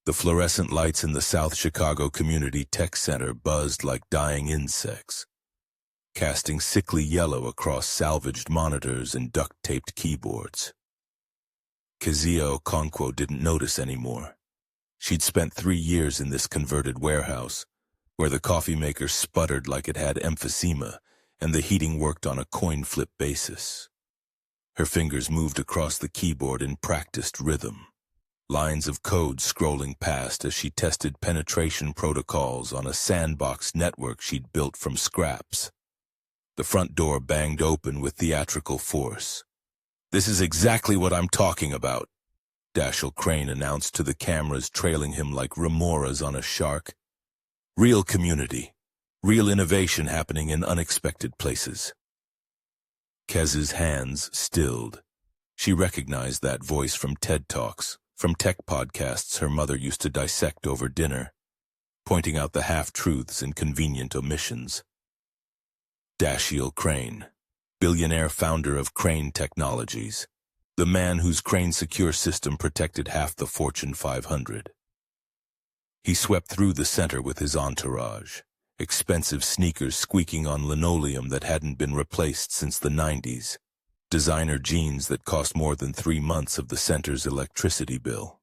The fluorescent lights in the South Chicago Community Tech Center buzzed like dying insects, casting sickly yellow across salvaged monitors and duct-taped keyboards. Kezia Okonkwo didn't notice anymore. She'd spent 3 years in this converted warehouse, where the coffee maker sputtered like it had emphysema, and the heating worked on a coin-flip basis. Her fingers moved across the keyboard in practiced rhythm, lines of code scrolling past as she tested penetration protocols on a sandbox network she'd built from scraps. The front door banged open with theatrical force. "This is exactly what I'm talking about," Dashiell Crane announced to the cameras trailing him like remoras on a shark. "Real community, real innovation happening in unexpected places." Kez's hands stilled. She recognized that voice from TED Talks, from tech podcasts her mother used to dissect over dinner, pointing out the half-truths and convenient omissions. Dashiell Crane, billionaire founder of Crane Technologies, the man whose Crane Secure system protected half the Fortune 500. He swept through the center with his entourage, expensive sneakers squeaking on linoleum that hadn't been replaced since the 90s, designer jeans that cost more than 3 months of the center's electricity bill.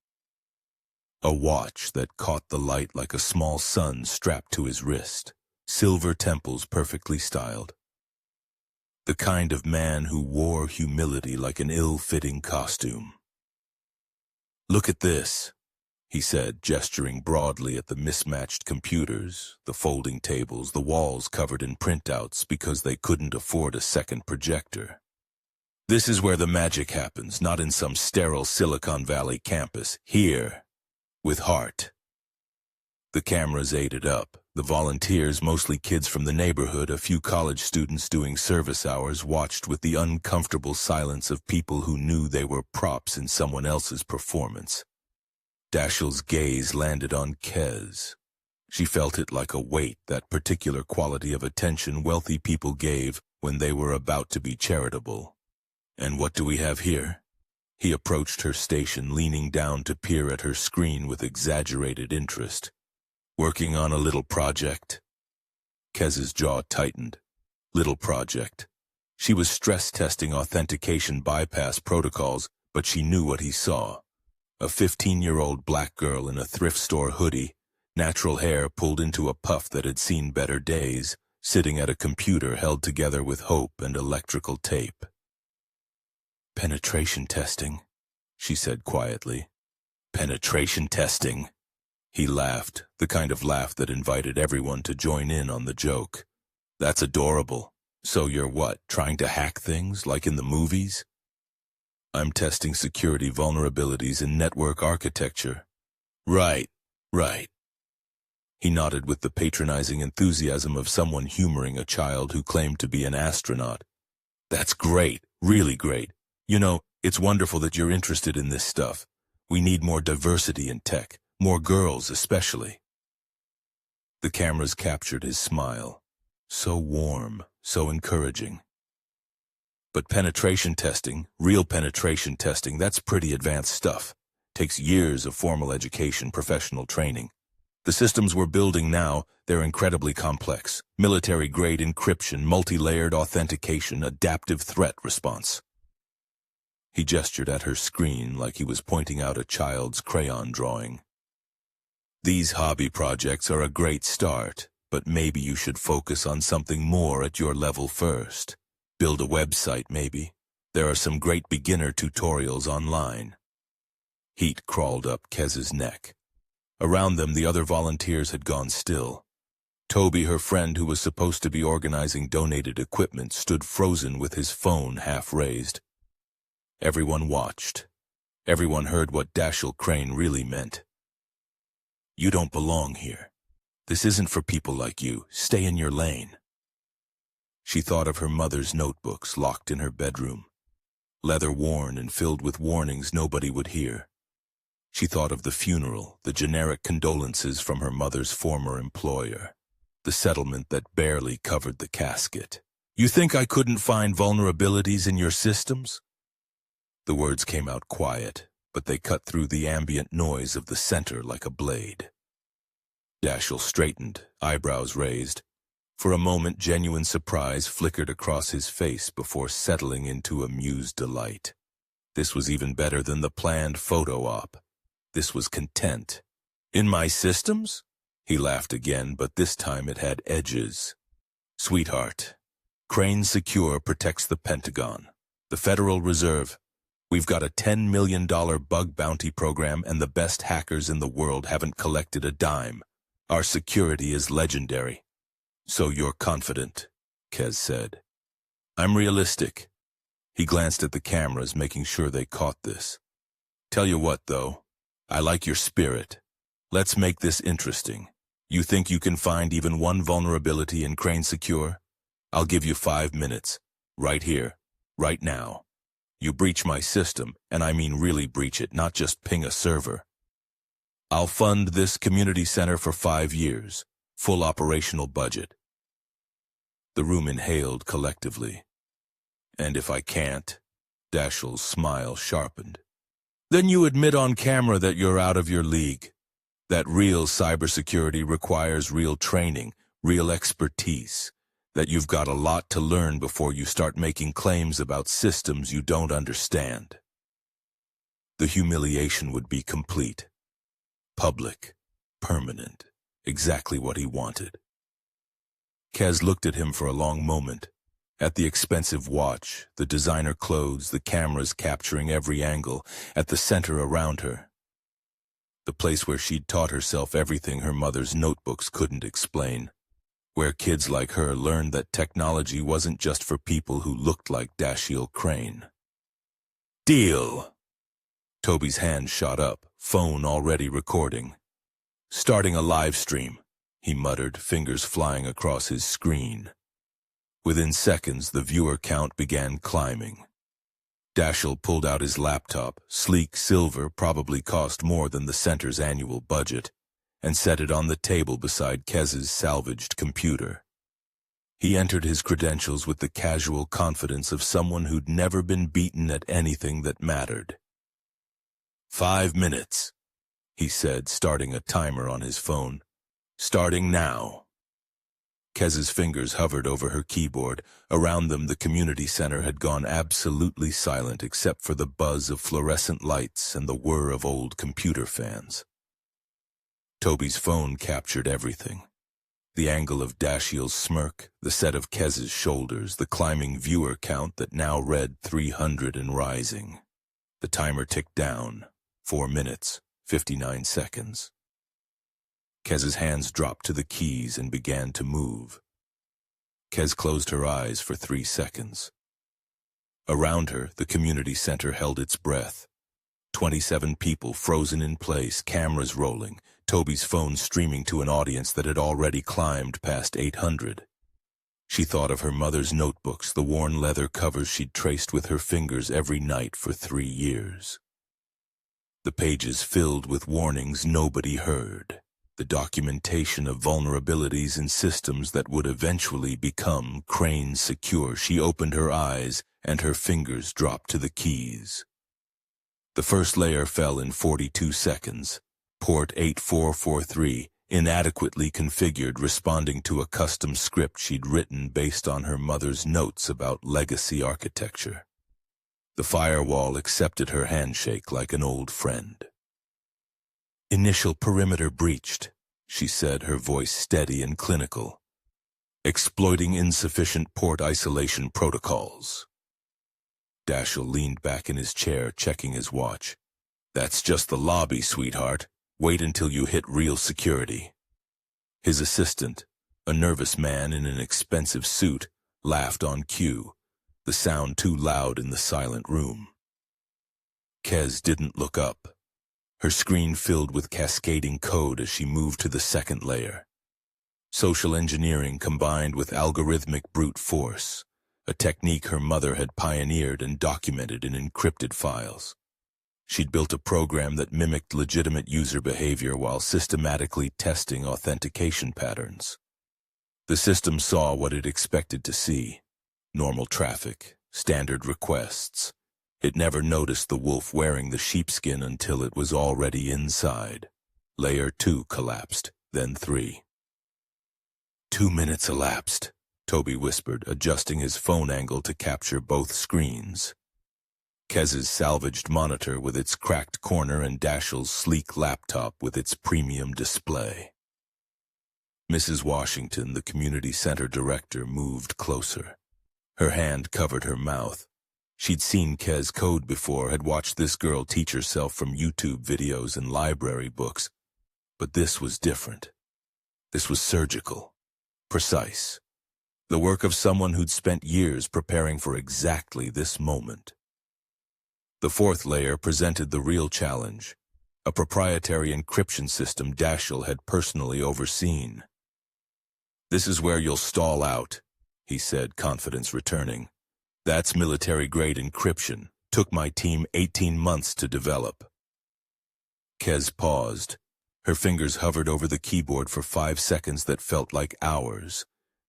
A watch that caught the light like a small sun strapped to his wrist, silver temples perfectly styled. The kind of man who wore humility like an ill-fitting costume. "Look at this," he said, gesturing broadly at the mismatched computers, the folding tables, the walls covered in printouts because they couldn't afford a second projector. "This is where the magic happens, not in some sterile Silicon Valley campus. Here, with heart." The cameras ate it up. The volunteers, mostly kids from the neighborhood, a few college students doing service hours, watched with the uncomfortable silence of people who knew they were props in someone else's performance. Dashiell's gaze landed on Kez. She felt it like a weight, that particular quality of attention wealthy people gave when they were about to be charitable. "And what do we have here?" He approached her station, leaning down to peer at her screen with exaggerated interest. "Working on a little project?" Kez's jaw tightened. Little project. She was stress-testing authentication bypass protocols, but she knew what he saw. A 15-year-old black girl in a thrift store hoodie, natural hair pulled into a puff that had seen better days, sitting at a computer held together with hope and electrical tape. "Penetration testing," she said quietly. "Penetration testing?" He laughed, the kind of laugh that invited everyone to join in on the joke. "That's adorable. So you're what, trying to hack things, like in the movies?" "I'm testing security vulnerabilities in network architecture." Right. He nodded with the patronizing enthusiasm of someone humoring a child who claimed to be an astronaut. "That's great, really great. You know, it's wonderful that you're interested in this stuff. We need more diversity in tech, more girls especially." The cameras captured his smile. So warm, so encouraging. "But penetration testing, real penetration testing, that's pretty advanced stuff. Takes years of formal education, professional training. The systems we're building now, they're incredibly complex. Military-grade encryption, multi-layered authentication, adaptive threat response." He gestured at her screen like he was pointing out a child's crayon drawing. "These hobby projects are a great start, but maybe you should focus on something more at your level first. Build a website, maybe. There are some great beginner tutorials online." Heat crawled up Kez's neck. Around them, the other volunteers had gone still. Toby, her friend who was supposed to be organizing donated equipment, stood frozen with his phone half raised. Everyone watched. Everyone heard what Dashiell Crane really meant. "You don't belong here. This isn't for people like you. Stay in your lane." She thought of her mother's notebooks locked in her bedroom, leather-worn and filled with warnings nobody would hear. She thought of the funeral, the generic condolences from her mother's former employer, the settlement that barely covered the casket. "You think I couldn't find vulnerabilities in your systems?" The words came out quiet, but they cut through the ambient noise of the center like a blade. Dashiell straightened, eyebrows raised. For a moment, genuine surprise flickered across his face before settling into amused delight. This was even better than the planned photo op. This was content. In my systems? He laughed again, but this time it had edges. Sweetheart, Crane Secure protects the Pentagon, the Federal Reserve. We've got a $10 million bug bounty program, and the best hackers in the world haven't collected a dime. Our security is legendary. So you're confident, Kez said. I'm realistic. He glanced at the cameras, making sure they caught this. Tell you what, though, I like your spirit. Let's make this interesting. You think you can find even one vulnerability in Crane Secure? I'll give you 5 minutes. Right here. Right now. You breach my system, and I mean really breach it, not just ping a server. I'll fund this community center for 5 years. Full operational budget. The room inhaled collectively. And if I can't? Dashiell's smile sharpened. Then you admit on camera that you're out of your league. That real cybersecurity requires real training, real expertise. That you've got a lot to learn before you start making claims about systems you don't understand. The humiliation would be complete. Public. Permanent. Exactly what he wanted. Kez looked at him for a long moment. At the expensive watch, the designer clothes, the cameras capturing every angle, at the center around her. The place where she'd taught herself everything her mother's notebooks couldn't explain. Where kids like her learned that technology wasn't just for people who looked like Dashiell Crane. Deal! Toby's hand shot up, phone already recording. Starting a live stream, he muttered, fingers flying across his screen. Within seconds, the viewer count began climbing. Dashiell pulled out his laptop, sleek silver, probably cost more than the center's annual budget, and set it on the table beside Kez's salvaged computer. He entered his credentials with the casual confidence of someone who'd never been beaten at anything that mattered. 5 minutes, he said, starting a timer on his phone. Starting now. Kez's fingers hovered over her keyboard. Around them, the community center had gone absolutely silent except for the buzz of fluorescent lights and the whir of old computer fans. Toby's phone captured everything. The angle of Dashiell's smirk, the set of Kez's shoulders, the climbing viewer count that now read 300 and rising. The timer ticked down. 4 minutes, 59 seconds. Kez's hands dropped to the keys and began to move. Kez closed her eyes for 3 seconds. Around her, the community center held its breath. 27 people frozen in place, cameras rolling, Toby's phone streaming to an audience that had already climbed past 800. She thought of her mother's notebooks, the worn leather covers she'd traced with her fingers every night for 3 years. The pages filled with warnings nobody heard. The documentation of vulnerabilities in systems that would eventually become Crane Secure. She opened her eyes, and her fingers dropped to the keys. The first layer fell in 42 seconds. Port 8443, inadequately configured, responding to a custom script she'd written based on her mother's notes about legacy architecture. The firewall accepted her handshake like an old friend. Initial perimeter breached, she said, her voice steady and clinical. Exploiting insufficient port isolation protocols. Dashiell leaned back in his chair, checking his watch. That's just the lobby, sweetheart. Wait until you hit real security. His assistant, a nervous man in an expensive suit, laughed on cue, the sound too loud in the silent room. Kez didn't look up. Her screen filled with cascading code as she moved to the second layer. Social engineering combined with algorithmic brute force, a technique her mother had pioneered and documented in encrypted files. She'd built a program that mimicked legitimate user behavior while systematically testing authentication patterns. The system saw what it expected to see: normal traffic, standard requests. It never noticed the wolf wearing the sheepskin until it was already inside. Layer 2 collapsed, then 3. 2 minutes elapsed, Toby whispered, adjusting his phone angle to capture both screens. Kez's salvaged monitor with its cracked corner and Dashiell's sleek laptop with its premium display. Mrs. Washington, the community center director, moved closer. Her hand covered her mouth. She'd seen Kez code before, had watched this girl teach herself from YouTube videos and library books. But this was different. This was surgical, precise. The work of someone who'd spent years preparing for exactly this moment. The fourth layer presented the real challenge, a proprietary encryption system Dashiell had personally overseen. "This is where you'll stall out," he said, confidence returning. "That's military-grade encryption. Took my team 18 months to develop." Kez paused. Her fingers hovered over the keyboard for 5 seconds that felt like hours.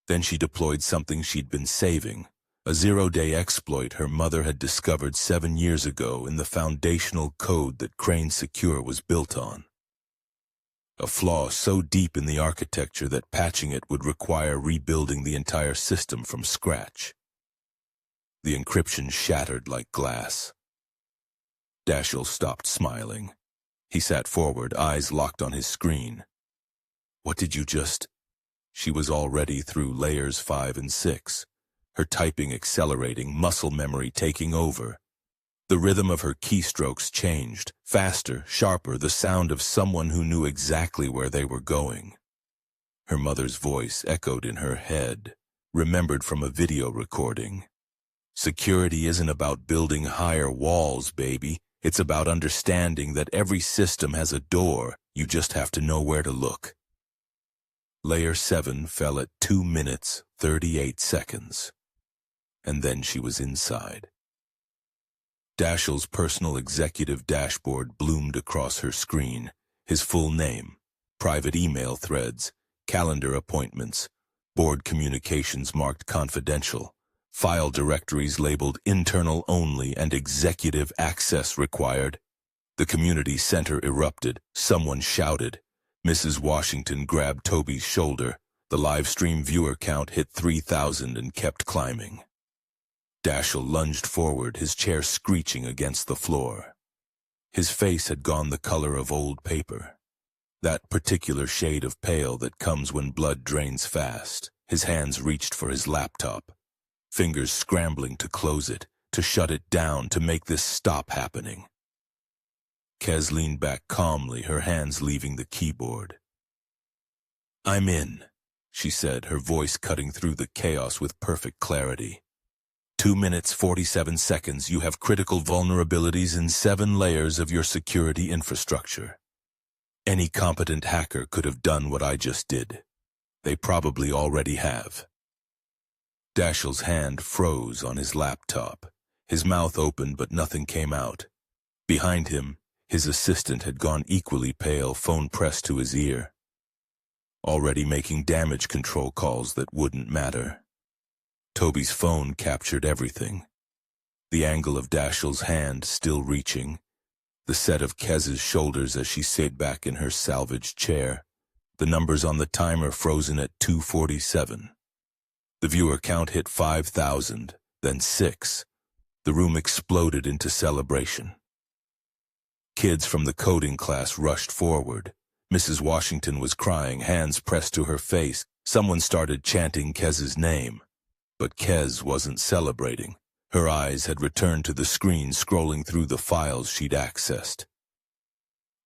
Then she deployed something she'd been saving, a zero-day exploit her mother had discovered 7 years ago in the foundational code that Crane Secure was built on. A flaw so deep in the architecture that patching it would require rebuilding the entire system from scratch. The encryption shattered like glass. Dashiell stopped smiling. He sat forward, eyes locked on his screen. "What did you just—" She was already through layers 5 and 6, her typing accelerating, muscle memory taking over. The rhythm of her keystrokes changed, faster, sharper, the sound of someone who knew exactly where they were going. Her mother's voice echoed in her head, remembered from a video recording. "Security isn't about building higher walls, baby. It's about understanding that every system has a door, you just have to know where to look." Layer 7 fell at 2 minutes, 38 seconds. And then she was inside. Dashiell's personal executive dashboard bloomed across her screen, his full name, private email threads, calendar appointments, board communications marked confidential, file directories labeled internal only and executive access required. The community center erupted. Someone shouted. Mrs. Washington grabbed Toby's shoulder. The live stream viewer count hit 3,000 and kept climbing. Dashiell lunged forward, his chair screeching against the floor. His face had gone the color of old paper, that particular shade of pale that comes when blood drains fast. His hands reached for his laptop, fingers scrambling to close it, to shut it down, to make this stop happening. Kez leaned back calmly, her hands leaving the keyboard. "I'm in," she said, her voice cutting through the chaos with perfect clarity. 2 minutes, 47 seconds, you have critical vulnerabilities in 7 layers of your security infrastructure. Any competent hacker could have done what I just did. They probably already have. Dashiell's hand froze on his laptop. His mouth opened, but nothing came out. Behind him, his assistant had gone equally pale, phone pressed to his ear. Already making damage control calls that wouldn't matter. Toby's phone captured everything. The angle of Dashiell's hand still reaching. The set of Kez's shoulders as she sat back in her salvaged chair. The numbers on the timer frozen at 2:47. The viewer count hit 5,000, then 6. The room exploded into celebration. Kids from the coding class rushed forward. Mrs. Washington was crying, hands pressed to her face. Someone started chanting Kez's name. But Kez wasn't celebrating. Her eyes had returned to the screen, scrolling through the files she'd accessed.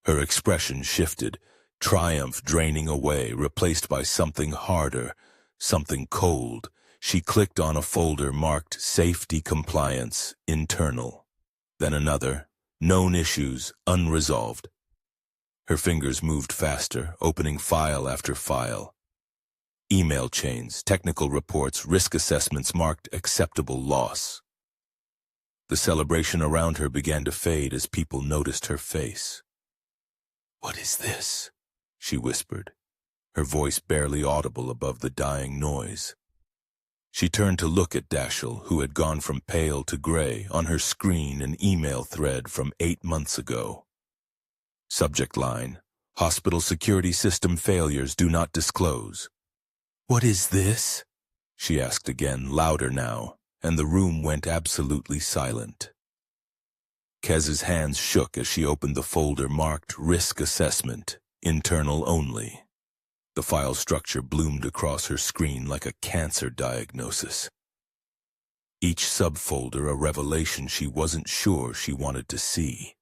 Her expression shifted, triumph draining away, replaced by something harder, something cold. She clicked on a folder marked Safety Compliance, Internal. Then another, Known Issues, Unresolved. Her fingers moved faster, opening file after file. Email chains, technical reports, risk assessments marked acceptable loss. The celebration around her began to fade as people noticed her face. "What is this?" she whispered, her voice barely audible above the dying noise. She turned to look at Dashiell, who had gone from pale to gray, on her screen an email thread from 8 months ago. Subject line, "Hospital security system failures do not disclose." "What is this?" she asked again, louder now, and the room went absolutely silent. Kez's hands shook as she opened the folder marked Risk Assessment, Internal Only. The file structure bloomed across her screen like a cancer diagnosis. Each subfolder a revelation she wasn't sure she wanted to see.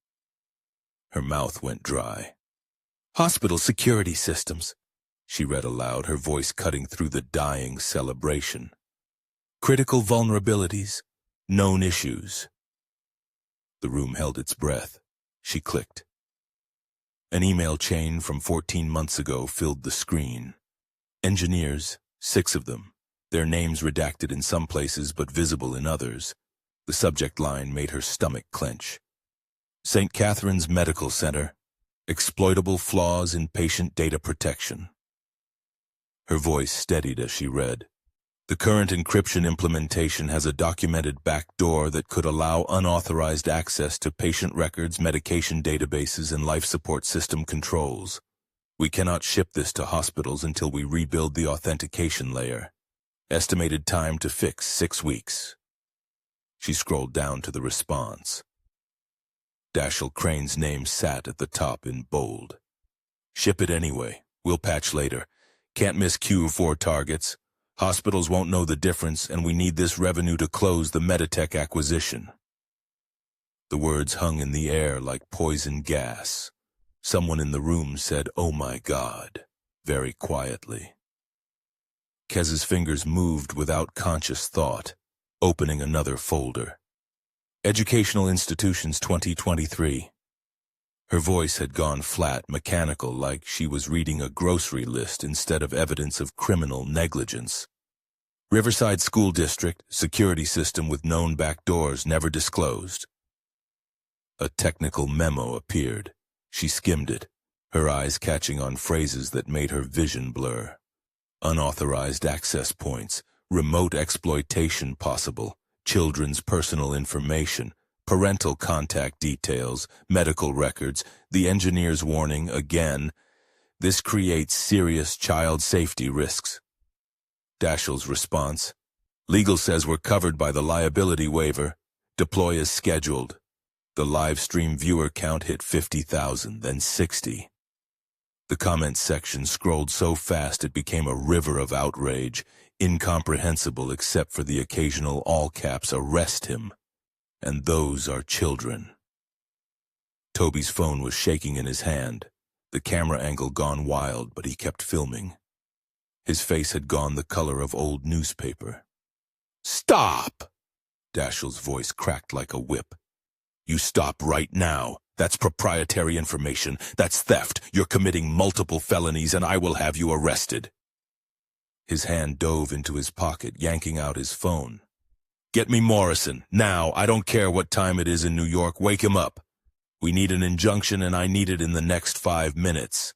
Her mouth went dry. "Hospital security systems," she read aloud, her voice cutting through the dying celebration. "Critical vulnerabilities, known issues." The room held its breath. She clicked. An email chain from 14 months ago filled the screen. Engineers, 6 of them, their names redacted in some places but visible in others. The subject line made her stomach clench. St. Catherine's Medical Center, exploitable flaws in patient data protection. Her voice steadied as she read. The current encryption implementation has a documented backdoor that could allow unauthorized access to patient records, medication databases, and life support system controls. We cannot ship this to hospitals until we rebuild the authentication layer. Estimated time to fix 6 weeks. She scrolled down to the response. Dashiell Crane's name sat at the top in bold. "Ship it anyway. We'll patch later. Can't miss Q4 targets. Hospitals won't know the difference, and we need this revenue to close the Meditech acquisition." The words hung in the air like poison gas. Someone in the room said, "Oh my God," very quietly. Kez's fingers moved without conscious thought, opening another folder. Educational Institutions 2023. Her voice had gone flat, mechanical, like she was reading a grocery list instead of evidence of criminal negligence. Riverside School District, security system with known backdoors never disclosed. A technical memo appeared. She skimmed it, her eyes catching on phrases that made her vision blur. Unauthorized access points, remote exploitation possible, children's personal information, parental contact details, medical records, the engineer's warning again. This creates serious child safety risks. Dashiell's response. Legal says we're covered by the liability waiver. Deploy as scheduled. The live stream viewer count hit 50,000, then 60. The comments section scrolled so fast it became a river of outrage, incomprehensible except for the occasional all-caps "arrest him." And those are children. Toby's phone was shaking in his hand, the camera angle gone wild, but he kept filming. His face had gone the color of old newspaper. "Stop!" Dashiell's voice cracked like a whip. "You stop right now. That's proprietary information. That's theft. You're committing multiple felonies, and I will have you arrested." His hand dove into his pocket, yanking out his phone. "Get me Morrison, now. I don't care what time it is in New York. Wake him up. We need an injunction, and I need it in the next 5 minutes.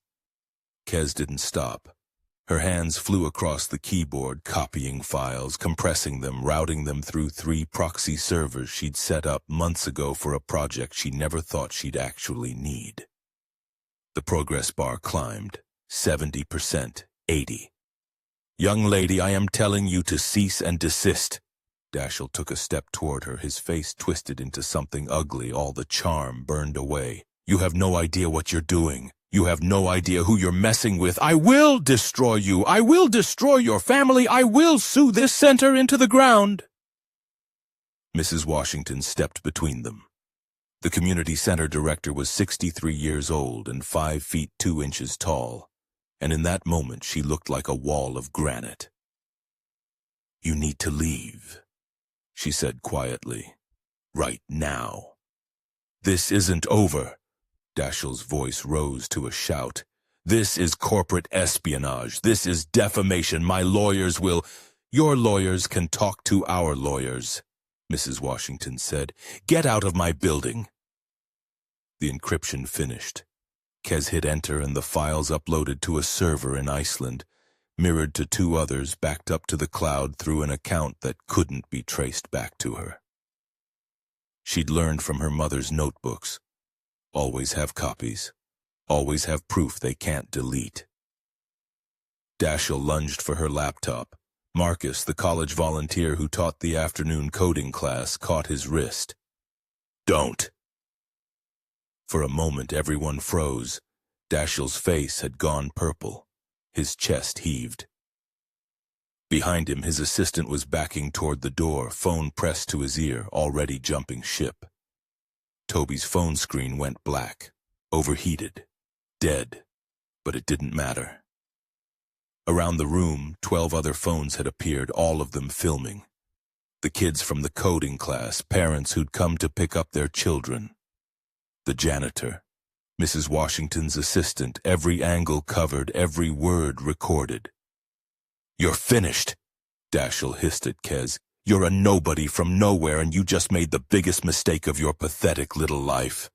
Kez didn't stop. Her hands flew across the keyboard, copying files, compressing them, routing them through 3 proxy servers she'd set up months ago for a project she never thought she'd actually need. The progress bar climbed. 70%, 80. "Young lady, I am telling you to cease and desist." Dashiell took a step toward her, his face twisted into something ugly, all the charm burned away. "You have no idea what you're doing. You have no idea who you're messing with. I will destroy you. I will destroy your family. I will sue this center into the ground." Mrs. Washington stepped between them. The community center director was 63 years old and 5 feet 2 inches tall, and in that moment she looked like a wall of granite. "You need to leave," she said quietly. "Right now." "This isn't over." Dashiell's voice rose to a shout. "This is corporate espionage. This is defamation. My lawyers will—" "Your lawyers can talk to our lawyers," Mrs. Washington said. "Get out of my building." The encryption finished. Kez hit enter and the files uploaded to a server in Iceland. mirrored to two others backed up to the cloud through an account that couldn't be traced back to her. She'd learned from her mother's notebooks. Always have copies. Always have proof they can't delete. Dashiell lunged for her laptop. Marcus, the college volunteer who taught the afternoon coding class, caught his wrist. "Don't!" For a moment, everyone froze. Dashiell's face had gone purple. His chest heaved. Behind him, his assistant was backing toward the door, phone pressed to his ear, already jumping ship. Toby's phone screen went black, overheated, dead, but it didn't matter. Around the room, 12 other phones had appeared, all of them filming. The kids from the coding class, parents who'd come to pick up their children. The janitor, Mrs. Washington's assistant, every angle covered, every word recorded. "You're finished," Dashiell hissed at Kez. "You're a nobody from nowhere, and you just made the biggest mistake of your pathetic little life.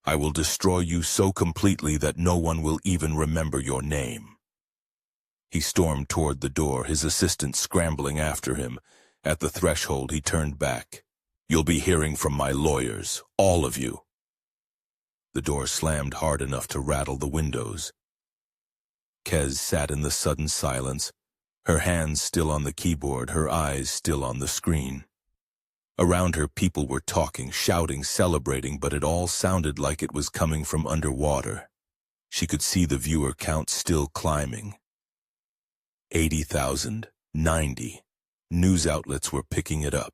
I will destroy you so completely that no one will even remember your name." He stormed toward the door, his assistant scrambling after him. At the threshold, he turned back. "You'll be hearing from my lawyers, all of you." The door slammed hard enough to rattle the windows. Kez sat in the sudden silence, her hands still on the keyboard, her eyes still on the screen. Around her, people were talking, shouting, celebrating, but it all sounded like it was coming from underwater. She could see the viewer count still climbing. 80,000, 90. News outlets were picking it up.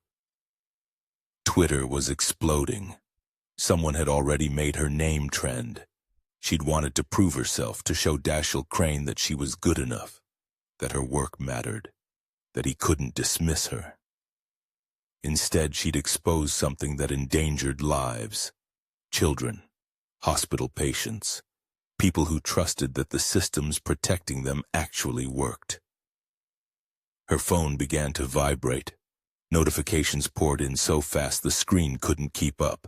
Twitter was exploding. Someone had already made her name trend. She'd wanted to prove herself, to show Dashiell Crane that she was good enough, that her work mattered, that he couldn't dismiss her. Instead, she'd exposed something that endangered lives. Children, hospital patients, people who trusted that the systems protecting them actually worked. Her phone began to vibrate. Notifications poured in so fast the screen couldn't keep up.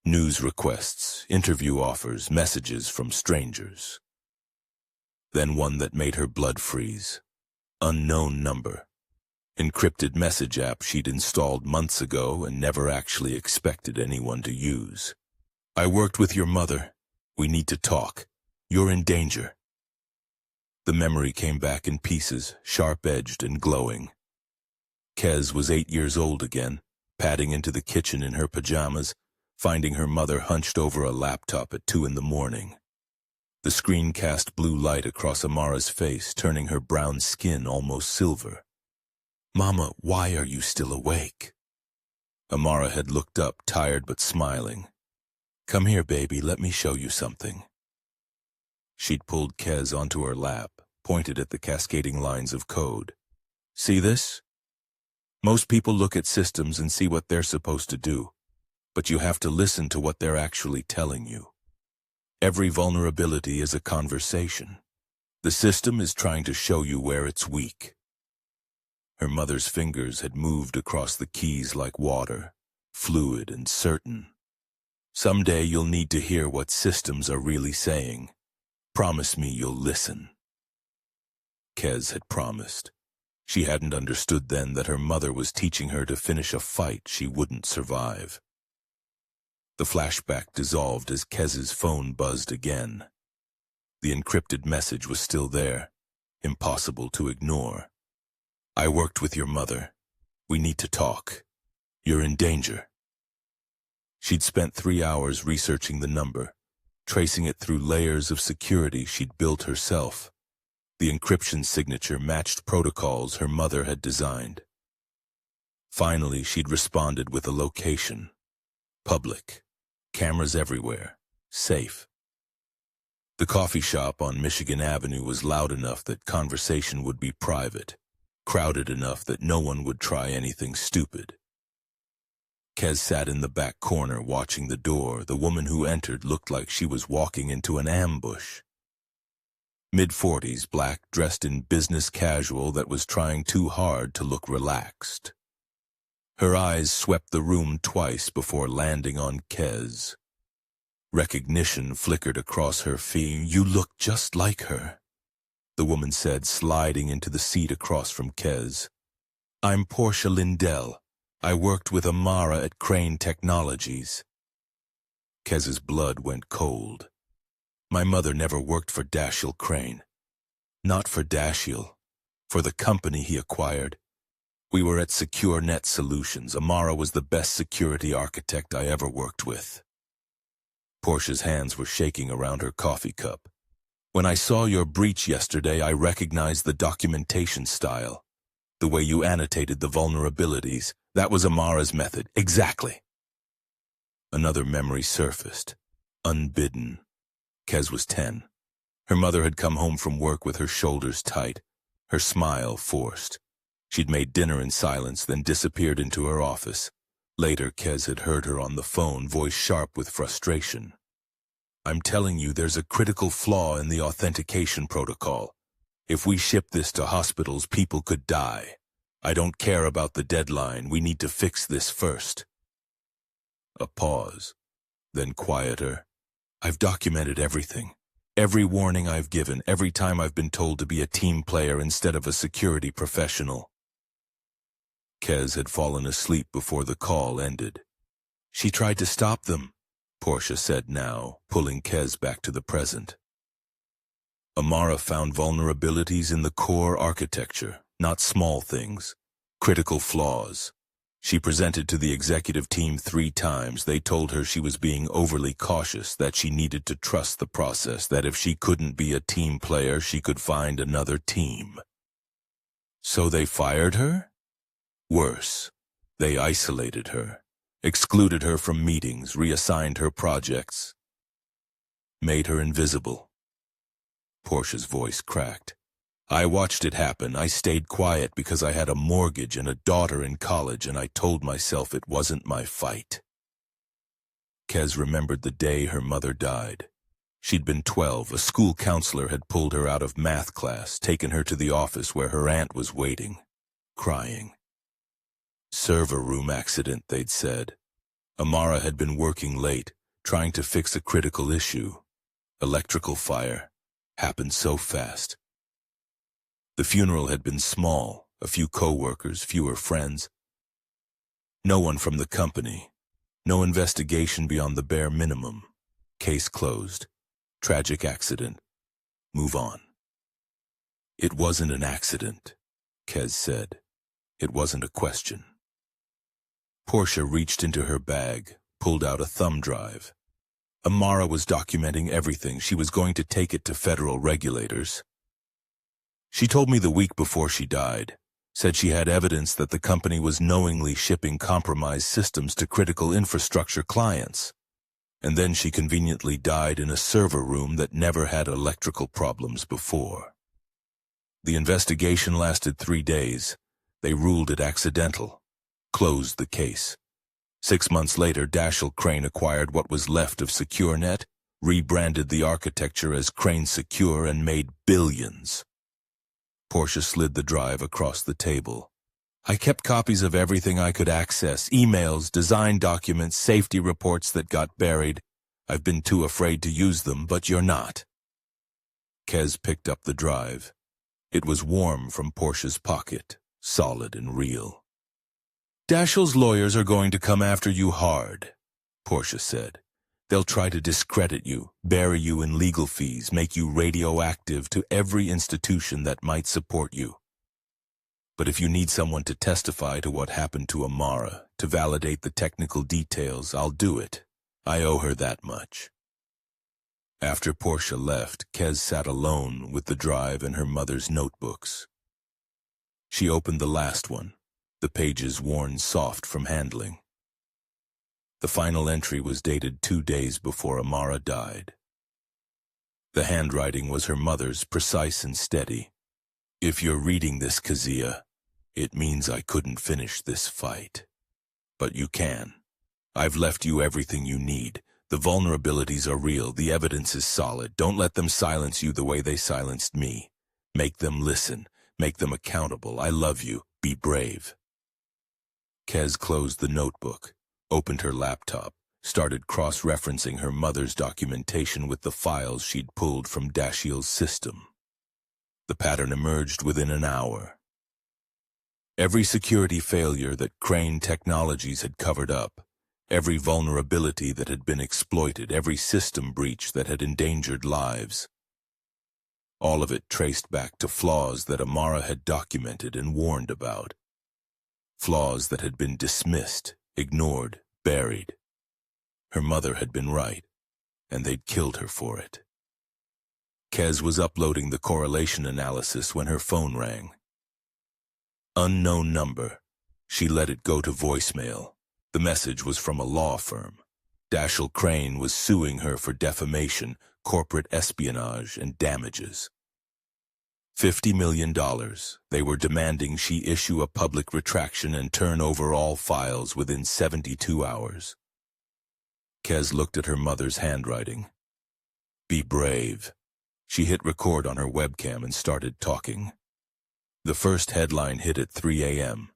News requests, interview offers, messages from strangers. Then one that made her blood freeze. Unknown number. Encrypted message app she'd installed months ago and never actually expected anyone to use. "I worked with your mother. We need to talk. You're in danger." The memory came back in pieces, sharp-edged and glowing. Kez was 8 years old again, padding into the kitchen in her pajamas, finding her mother hunched over a laptop at 2 a.m. The screen cast blue light across Amara's face, turning her brown skin almost silver. "Mama, why are you still awake?" Amara had looked up, tired but smiling. "Come here, baby, let me show you something." She'd pulled Kez onto her lap, pointed at the cascading lines of code. "See this? Most people look at systems and see what they're supposed to do, but you have to listen to what they're actually telling you. Every vulnerability is a conversation. The system is trying to show you where it's weak." Her mother's fingers had moved across the keys like water, fluid and certain. "Someday you'll need to hear what systems are really saying. Promise me you'll listen." Kez had promised. She hadn't understood then that her mother was teaching her to finish a fight she wouldn't survive. The flashback dissolved as Kez's phone buzzed again. The encrypted message was still there, impossible to ignore. "I worked with your mother. We need to talk. You're in danger." She'd spent 3 hours researching the number, tracing it through layers of security she'd built herself. The encryption signature matched protocols her mother had designed. Finally, she'd responded with a location. Public. Cameras everywhere. Safe. The coffee shop on Michigan Avenue was loud enough that conversation would be private, crowded enough that no one would try anything stupid. Kez sat in the back corner watching the door. The woman who entered looked like she was walking into an ambush. Mid-40s, black, dressed in business casual that was trying too hard to look relaxed. Her eyes swept the room twice before landing on Kez. Recognition flickered across her face. "You look just like her." the woman said, sliding into the seat across from Kez. I'm Portia Lindell. I worked with Amara at Crane Technologies. Kez's blood went cold. My mother never worked for Dashiell Crane. Not for Dashiell. For the company he acquired. We were at SecureNet Solutions. Amara was the best security architect I ever worked with. Portia's hands were shaking around her coffee cup. When I saw your breach yesterday, I recognized the documentation style. The way you annotated the vulnerabilities. That was Amara's method. Exactly. Another memory surfaced. Unbidden. Kez was 10. Her mother had come home from work with her shoulders tight, her smile forced. She'd made dinner in silence, then disappeared into her office. Later, Kez had heard her on the phone, voice sharp with frustration. I'm telling you, there's a critical flaw in the authentication protocol. If we ship this to hospitals, people could die. I don't care about the deadline. We need to fix this first. A pause, then quieter. I've documented everything. Every warning I've given, every time I've been told to be a team player instead of a security professional. Kez had fallen asleep before the call ended. She tried to stop them, Portia said now, pulling Kez back to the present. Amara found vulnerabilities in the core architecture, not small things, critical flaws. She presented to the executive team 3 times. They told her she was being overly cautious, that she needed to trust the process, that if she couldn't be a team player, she could find another team. So they fired her? Worse, they isolated her, excluded her from meetings, reassigned her projects, made her invisible. Portia's voice cracked. I watched it happen. I stayed quiet because I had a mortgage and a daughter in college, and I told myself it wasn't my fight. Kez remembered the day her mother died. She'd been 12. A school counselor had pulled her out of math class, taken her to the office where her aunt was waiting, crying. Server room accident, they'd said. Amara had been working late, trying to fix a critical issue. Electrical fire. Happened so fast. The funeral had been small, a few co-workers, fewer friends. No one from the company. No investigation beyond the bare minimum. Case closed. Tragic accident. Move on. It wasn't an accident, Kez said. It wasn't a question. Portia reached into her bag, pulled out a thumb drive. Amara was documenting everything. She was going to take it to federal regulators. She told me the week before she died, said she had evidence that the company was knowingly shipping compromised systems to critical infrastructure clients. And then she conveniently died in a server room that never had electrical problems before. The investigation lasted 3 days. They ruled it accidental, closed the case. 6 months later, Dashiell Crane acquired what was left of SecureNet, rebranded the architecture as Crane Secure, and made billions. Portia slid the drive across the table. I kept copies of everything I could access, emails, design documents, safety reports that got buried. I've been too afraid to use them, but you're not. Kez picked up the drive. It was warm from Portia's pocket, solid and real. Dashiell's lawyers are going to come after you hard, Portia said. They'll try to discredit you, bury you in legal fees, make you radioactive to every institution that might support you. But if you need someone to testify to what happened to Amara, to validate the technical details, I'll do it. I owe her that much. After Portia left, Kez sat alone with the drive and her mother's notebooks. She opened the last one, the pages worn soft from handling. The final entry was dated 2 days before Amara died. The handwriting was her mother's, precise and steady. If you're reading this, Kezia, it means I couldn't finish this fight. But you can. I've left you everything you need. The vulnerabilities are real. The evidence is solid. Don't let them silence you the way they silenced me. Make them listen. Make them accountable. I love you. Be brave. Kez closed the notebook, opened her laptop, started cross-referencing her mother's documentation with the files she'd pulled from Dashiell's system. The pattern emerged within an hour. Every security failure that Crane Technologies had covered up, every vulnerability that had been exploited, every system breach that had endangered lives, all of it traced back to flaws that Amara had documented and warned about. Flaws that had been dismissed, ignored, buried. Her mother had been right, and they'd killed her for it. Kez was uploading the correlation analysis when her phone rang. Unknown number. She let it go to voicemail. The message was from a law firm. Dashiell Crane was suing her for defamation, corporate espionage, and damages. $50 million. They were demanding she issue a public retraction and turn over all files within 72 hours. Kez looked at her mother's handwriting. Be brave. She hit record on her webcam and started talking. The first headline hit at 3 a.m.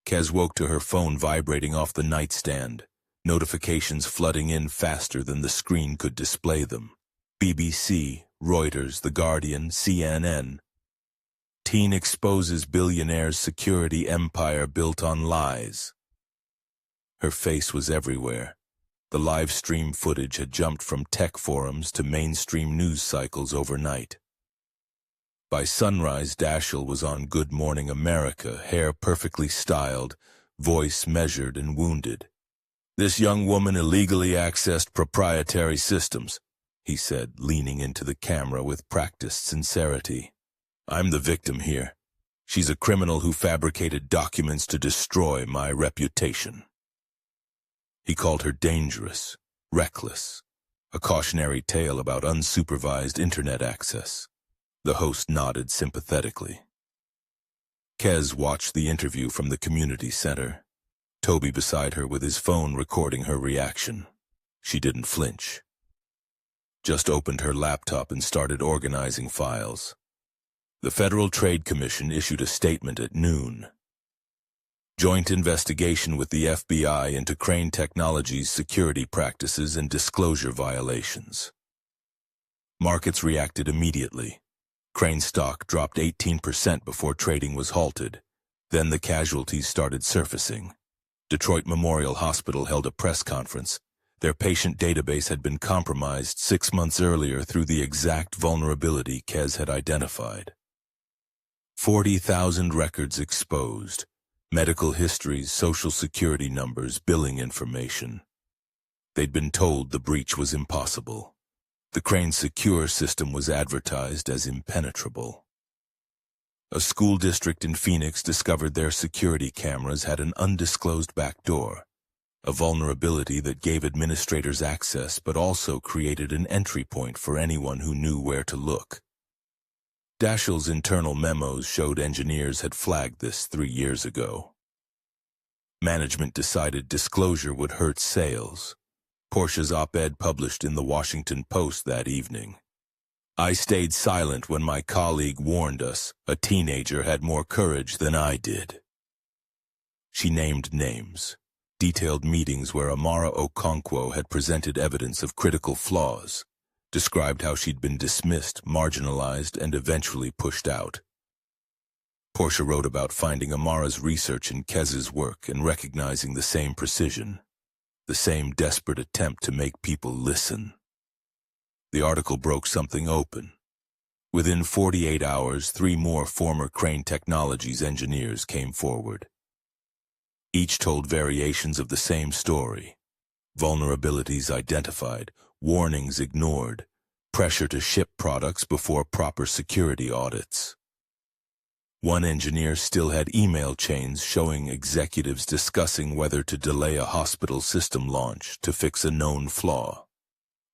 Kez woke to her phone vibrating off the nightstand, notifications flooding in faster than the screen could display them. BBC, Reuters, The Guardian, CNN. Teen exposes billionaire's security empire built on lies. Her face was everywhere. The live stream footage had jumped from tech forums to mainstream news cycles overnight. By sunrise, Dashiell was on Good Morning America, hair perfectly styled, voice measured and wounded. This young woman illegally accessed proprietary systems, he said, leaning into the camera with practiced sincerity. I'm the victim here. She's a criminal who fabricated documents to destroy my reputation. He called her dangerous, reckless, a cautionary tale about unsupervised internet access. The host nodded sympathetically. Kez watched the interview from the community center, Toby beside her with his phone recording her reaction. She didn't flinch. Just opened her laptop and started organizing files. The Federal Trade Commission issued a statement at noon. Joint investigation with the FBI into Crane Technologies' security practices and disclosure violations. Markets reacted immediately. Crane stock dropped 18% before trading was halted. Then the casualties started surfacing. Detroit Memorial Hospital held a press conference. Their patient database had been compromised 6 months earlier through the exact vulnerability Kez had identified. 40,000 records exposed. Medical histories, social security numbers, billing information. They'd been told the breach was impossible. The Crane Secure system was advertised as impenetrable. A school district in Phoenix discovered their security cameras had an undisclosed backdoor, a vulnerability that gave administrators access but also created an entry point for anyone who knew where to look. Dashiell's internal memos showed engineers had flagged this 3 years ago. Management decided disclosure would hurt sales. Portia's op-ed published in the Washington Post that evening. I stayed silent when my colleague warned us a teenager had more courage than I did. She named names, detailed meetings where Amara Okonkwo had presented evidence of critical flaws, described how she'd been dismissed, marginalized, and eventually pushed out. Portia wrote about finding Amara's research in Kez's work and recognizing the same precision. The same desperate attempt to make people listen. The article broke something open. Within 48 hours, 3 more former Crane Technologies engineers came forward. Each told variations of the same story. Vulnerabilities identified, warnings ignored, pressure to ship products before proper security audits. One engineer still had email chains showing executives discussing whether to delay a hospital system launch to fix a known flaw.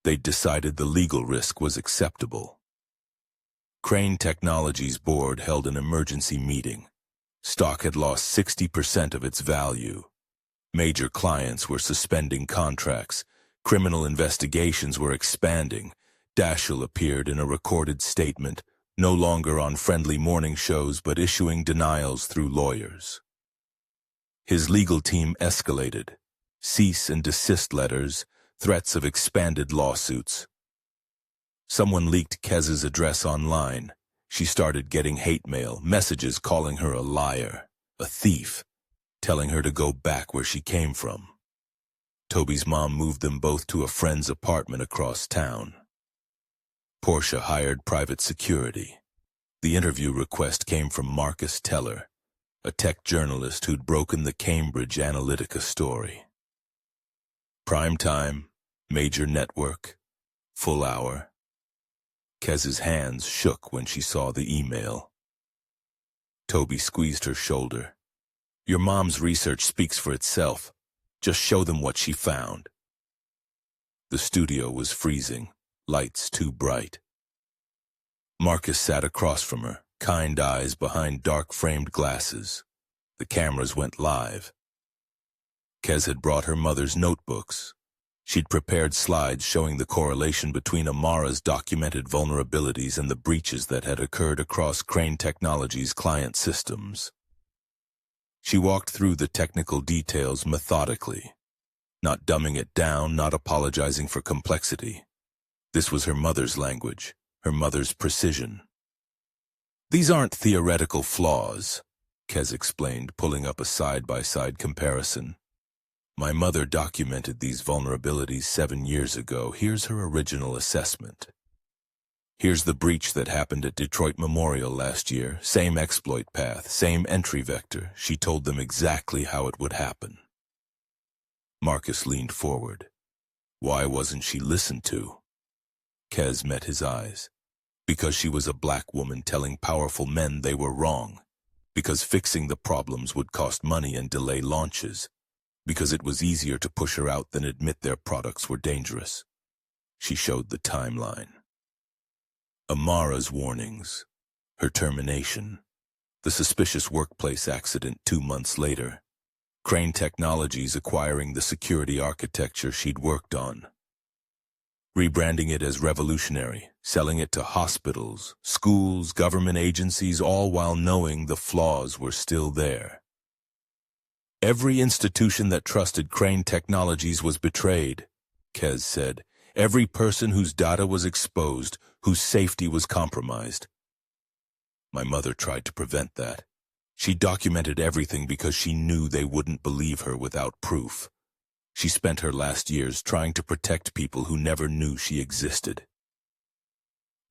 They'd decided the legal risk was acceptable. Crane Technologies board held an emergency meeting. Stock had lost 60% of its value. Major clients were suspending contracts. Criminal investigations were expanding. Dashiell appeared in a recorded statement, no longer on friendly morning shows but issuing denials through lawyers. His legal team escalated. Cease and desist letters, threats of expanded lawsuits. Someone leaked Kez's address online. She started getting hate mail, messages calling her a liar, a thief, telling her to go back where she came from. Toby's mom moved them both to a friend's apartment across town. Portia hired private security. The interview request came from Marcus Teller, a tech journalist who'd broken the Cambridge Analytica story. Prime time, major network, full hour. Kez's hands shook when she saw the email. Toby squeezed her shoulder. Your mom's research speaks for itself. Just show them what she found. The studio was freezing, lights too bright. Marcus sat across from her, kind eyes behind dark-framed glasses. The cameras went live. Kez had brought her mother's notebooks. She'd prepared slides showing the correlation between Amara's documented vulnerabilities and the breaches that had occurred across Crane Technologies' client systems. She walked through the technical details methodically, not dumbing it down, not apologizing for complexity. This was her mother's language, her mother's precision. These aren't theoretical flaws, Kez explained, pulling up a side-by-side comparison. My mother documented these vulnerabilities 7 years ago. Here's her original assessment. Here's the breach that happened at Detroit Memorial last year. Same exploit path, same entry vector. She told them exactly how it would happen. Marcus leaned forward. Why wasn't she listened to? Kez met his eyes. Because she was a black woman telling powerful men they were wrong. Because fixing the problems would cost money and delay launches. Because it was easier to push her out than admit their products were dangerous. She showed the timeline. Amara's warnings, her termination, the suspicious workplace accident 2 months later, Crane Technologies acquiring the security architecture she'd worked on, rebranding it as revolutionary, selling it to hospitals, schools, government agencies, all while knowing the flaws were still there. Every institution that trusted Crane Technologies was betrayed, Kez said. Every person whose data was exposed, whose safety was compromised. My mother tried to prevent that. She documented everything because she knew they wouldn't believe her without proof. She spent her last years trying to protect people who never knew she existed.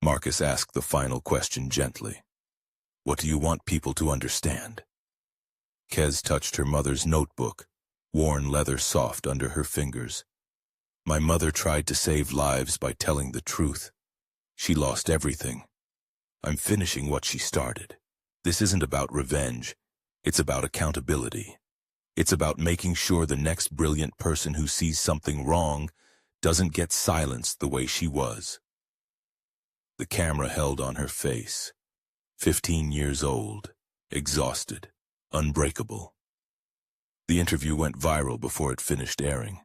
Marcus asked the final question gently. What do you want people to understand? Kez touched her mother's notebook, worn leather soft under her fingers. My mother tried to save lives by telling the truth. She lost everything. I'm finishing what she started. This isn't about revenge. It's about accountability. It's about making sure the next brilliant person who sees something wrong doesn't get silenced the way she was. The camera held on her face. 15 years old, exhausted, unbreakable. The interview went viral before it finished airing.